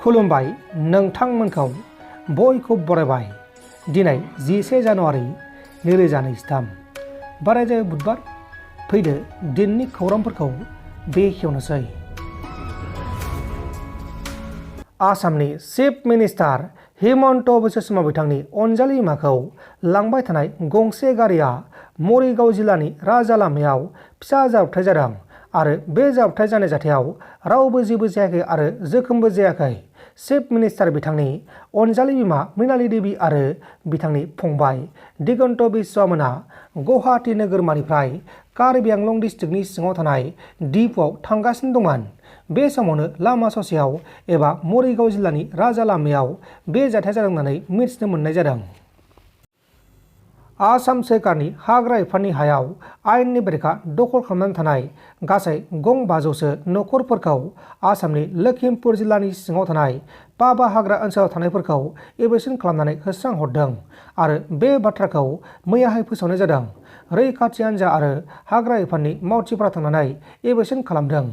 खुलुमबाय नोंथांमोनखौ बयखौ बरायबाय दिनै 11 जानुवारि 2023 बारायजाय बुधबार फैदो दिननि खौरांफोरखौ बेखेवनोसै। आसामनि चिफ मिनिस्टार हिमन्त बिश्व शर्मा बिथांनि अनजालि बिमाखौ लांबाय थानाय गंसे गारिया मरिगाव जिल्लानि राजा लामायाव फिसा जाब्रबथाय जादों आरो बे जाब्रबथाय जानाय जाथायाव रावबो जेबो जायाखै आरो जोखोमबो जायाखै। चिफ मिनिस्टार बिथांनि अनजालि बिमा मृणाली देवी आरो बिथांनि फंबाय दिगन्त बिश्वमोना गुवाहाटी नोगोरमानिफ्राय कार्बि आंलं डिस्ट्रिक्टनि सिङाव थानाय दिपुआव थांगासिनो दंमोन। बे समावनो लामा ससेयाव एबा मरिगाव जिल्लानि राजा लामायाव बे जाथाया जादों होननानै मिथिनो मोननाय जादों। आसाम सोरखारनि हाग्रा बिफाननि हायाव आयेननि बेरेखा दखल खालामनानै थानाय गासै गं 500सो नखरफोरखौ आसामनि लखिमपुर जिल्लानि सिङाव थानाय पाबा हाग्रा ओनसोलाव थानायफोरखौ एभेक्सन खालामनानै होस्रांहरदों आरो बे बाथ्राखौ मैयाहाय फोसावनाय जादों। रैखाथि हान्जा आरो हाग्रा बिफाननि मावथिफोरा थांनानै एभेक्सन खालामदों।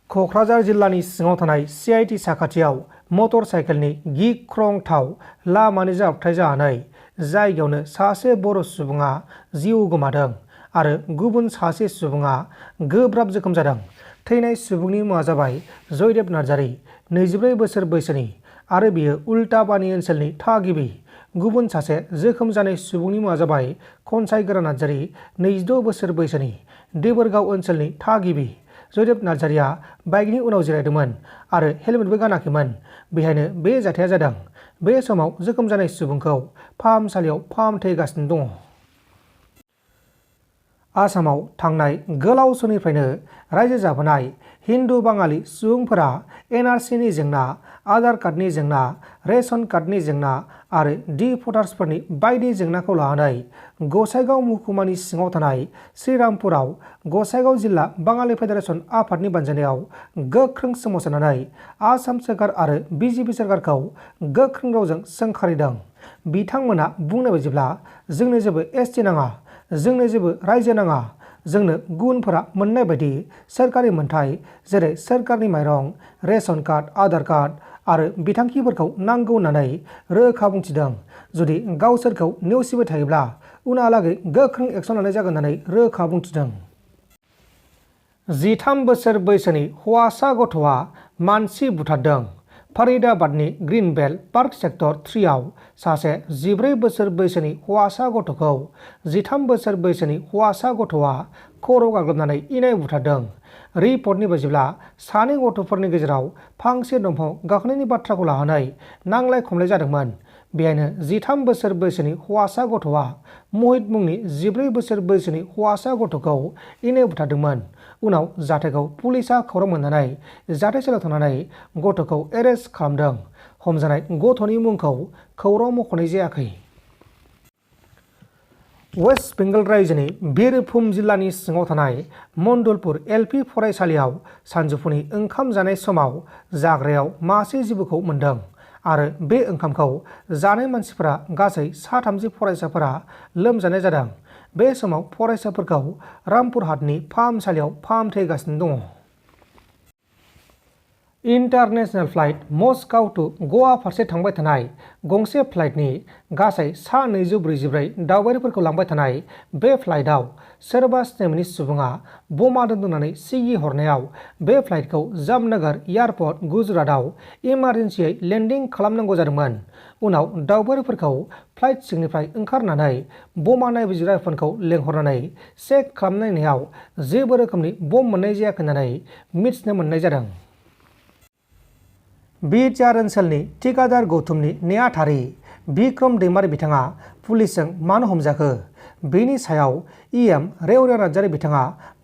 क'क्राझार जिल्लानि सिङाव थानाय CIT साखाथियाव मटर साइकेलनि गिख्रंथाव लामानि जाब्रबथाय जानानै जायगायावनो सासे बर' सुबुङा जिउ गोमादों आरो गुबुन सासे सुबुङा गोब्राब जोखोम जादों। थैनाय सुबुंनि मुङा जाबाय जयदेब नार्जारी 24 बोसोर बैसोनि आरो बियो उल्टाबानि ओनसोलनि थागिबि। गुबुन सासे जोखोम जानाय सुबुंनि मुङा जाबाय खनसायगोरा नार्जारी 26 बोसोर बैसोनि देबोरगाव ओनसोलनि थागिबि। जयदेब नार्जारीया बाइकनि उनाव जिरायदोंमोन आरो हेलमेटबो गानाखैमोन। बेहायनो बे जाथाया जादों। बे समाव जोखोम जानाय सुबुंखौ फाहामसालियाव फाहामथाय होगासिनो दङ। आसामाव थांनाय गोलाव समनिफ्रायनो रायजो जाबोनाय हिन्दु बाङालि सुबुंफोरा NRCनि जेंना, आधार कार्डनि जेंना, रेशन कार्डनि जेंना आरो डि भटार्सफोरनि बायदि जेंनाखौ लानानै गसाइगाव महकुमानि सिङाव थानाय श्रीरामपुराव गसाइगाव जिल्ला बाङालि फेडारेसन आफादनि बानजायनायाव गोख्रों सोमावसारनानै आसाम सोरखार आरो BJP सोरखारखौ गोख्रों रावजों सोंखारिदों। बिथांमोना बुंनाय बायदिब्ला जोंनो जेबो ST नाङा, जोंनो जेबो रायजो नाङा, जोंनो गुबुनफोरा मोननाय बायदि सोरखारि मोनथाय जेरै सोरखारनि माइरं, रेशन कार्ड, आधार कार्ड आरो बिथांखिफोरखौ नांगौ होननानै रोखा बुंथिदों। जुदि गावसोरखौ नेवसिबाय थायोब्ला उनहालागै गोख्रों एक्सन लानाय जागोन होननानै रोखा बुंथिदों। 13 बोसोर बैसोनि हौवासा गथ'आ मानसि बुथारदों। फरिदाबादनि ग्रीन बेल्ट पार्क सेक्टर 3 आव सासे 14 बोसोर बैसोनि हौवासा गथ'खौ 13 बोसोर बैसोनि हौवासा गथ'आ खर' गाग्लोबनानै इनाय बुथारदों। रिपर्टनि बायदिब्ला सानै गथ'फोरनि गेजेराव फांसे दंफां गाखोनायनि बाथ्राखौ लानानै नांलाय खमलाय जादोंमोन। बेहायनो 13 बोसोर बैसोनि हौवासा गथ'आ महित मुंनि 14 बोसोर बैसोनि हौवासा गथ'खौ इनाय बुथारदोंमोन। उनाव जाथायखौ पुलिसा खौरां मोननानै जाथायसालियाव थांनानै गथ'खौ एरेस्ट खालामदों। हमजानाय गथ'नि मुंखौ खौरां मख'नाय जायाखै। वेस्ट बेंगल रायजोनि बिरभुम जिल्लानि सिङाव थानाय मण्डलपुर LP फरायसालियाव सानजौफुनि ओंखाम जानाय समाव जाग्रायाव मासे जिबौखौ मोन्दों आरो बे ओंखामखौ जानाय मानसिफोरा गासै 30 फरायसाफोरा लोमजानाय जादों। बे समाव फरायसाफोरखौ रामपुरहाटनि फाहामसालियाव फाहामथाय होगासिनो दङ। इन्टारनेशनेल फ्लाइट मस्क'व टु गवा फारसे थांबाय थानाय गंसे फ्लाइटनि गासै सा 244 दावबायारिफोरखौ लांबाय थानाय बे फ्लाइटआव सोरबा सिनायमोनि सुबुङा बमा दोननानै सिगि हरनायाव बे फ्लाइटखौ जामनगर एयारपर्ट गुजरातआव इमारजेन्सियै लेन्डिं खालामनांगौ जादोंमोन। उनाव दावबायारिफोरखौ फ्लाइट सिंनिफ्राय ओंखारनानै बमा नायबिजिरग्रा बिफानखौ लेंहरनानै चेक खालामनायाव जेबो रोखोमनि बम मोननाय जायाखै होननानै मिथिनो मोननाय जादों। बिटिआर ओनसोलनि थिकादार गौतमनि नेहाथारि बिक्रम दैमारि बिथाङा पुलिसजों मानो हमजाखो बेनि सायाव EM रेवरिया नार्जारी बिथाङा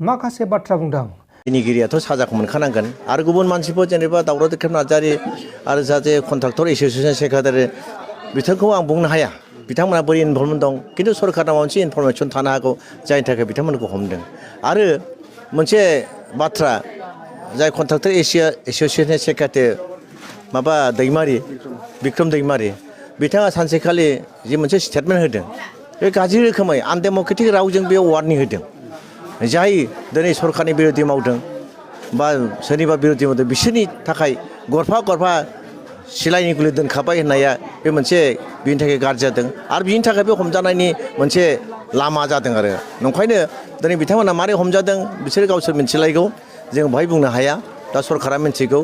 माखासे बाथ्रा बुंदों। दायनिगिरियाथ' साजाखौ मोनखानांगोन आरो गुबुन मानसिफोर जेनेबा दावराव बिक्रम नार्जारी आरो जाहाथे कन्ट्राक्टर एस'सियेसन सेक्रेटारि बिथांखौ आं बुंनो हाया बिथांमोना बोरै इनभल्भमेन्ट दं, खिन्थु सरकारनाव मोनसे इनफरमेसन थानो हागौ जायनि थाखाय बिथांमोनखौ हमदों। आरो मोनसे बाथ्रा जाय कन्ट्राक्टर एस'सियेसन सेक्रेटारि माबा दैमारि बिक्रम दैमारि बिथाङा सानसेखालि जि मोनसे स्टेटमेन्ट होदों बे गाज्रि रोखोमै आनडेम'क्रेटिक रावजों बे वार्निं होदों। जाय दिनै सरकारनि बिरोधि मावदों बा सोरनिबा बिरोधि मावदों बिसोरनि थाखाय गरफा गरफा सिलाइनि गुलि दोनखाबाय होननाया बे मोनसे बिनि थाखाय गाज्रि जादों आरो बिनि थाखाय बे हमजानायनि मोनसे लामा जादों आरो नंखायनो दिनै बिथांमोना मारै हमजादों बिसोर गावसोर मिथिलायगौ जों बेहाय बुंनो हाया दा सरकारा मिथिगौ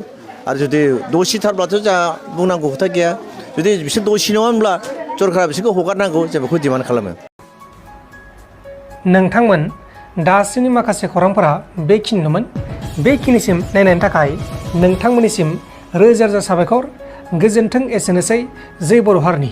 आरो जुदि दसिथारब्लाथ' जोंहा बुंनांगौ खोथा गैया जुदि बिसोर दसि नङामोनब्ला सरकारा बिसोरखौ हगारनांगौ जों बेखौ डिमान्ड खालामो। नोंथांमोन दासिमनि माखासे खौरांफोरा बेखिनिनोमोन। बेखिनिसिम नायनायनि थाखाय नोंथांमोननिसिम रोजा रोजा साबायखर। गोजोन्थों एसेनोसै जै बर' हारिनि।